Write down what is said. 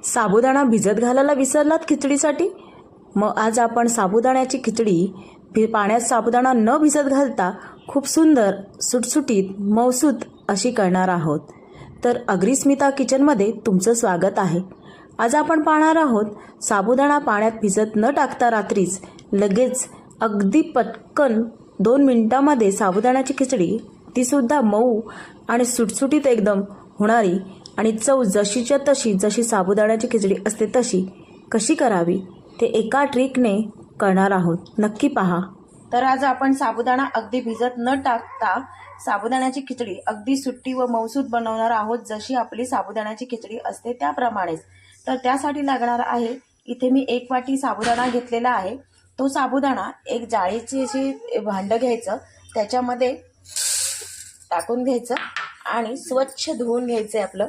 साबुदाणा भिजत घालायला विसरलात खिचडीसाठी? मग आज आपण साबुदाण्याची खिचडी पाण्यात साबुदाणा न भिजत घालता खूप सुंदर, सुटसुटीत, मौसूत अशी करणार आहोत. तर अग्रिस्मिता किचनमध्ये तुमचं स्वागत आहे. आज आपण पाहणार आहोत साबुदाणा पाण्यात भिजत न टाकता रात्रीच लगेच अगदी पटकन 2 मिनिटांमध्ये साबुदाण्याची खिचडी, तीसुद्धा मऊ आणि सुटसुटीत एकदम होणारी आणि चव जशीच्या तशी, जशी साबुदाण्याची खिचडी असते तशी कशी करावी ते एका ट्रिकने करणार आहोत. नक्की पहा. तर आज आपण साबुदाणा अगदी भिजत न टाकता साबुदाण्याची खिचडी अगदी सुट्टी व मौसूद बनवणार आहोत, जशी आपली साबुदाण्याची खिचडी असते त्याप्रमाणेच. तर त्यासाठी लागणार आहे, इथे मी 1 वाटी साबुदाणा घेतलेला आहे. तो साबुदाणा एक जाळीचे असे भांडं घ्यायचं, त्याच्यामध्ये टाकून घ्यायचं आणि स्वच्छ धुवून घ्यायचं आपलं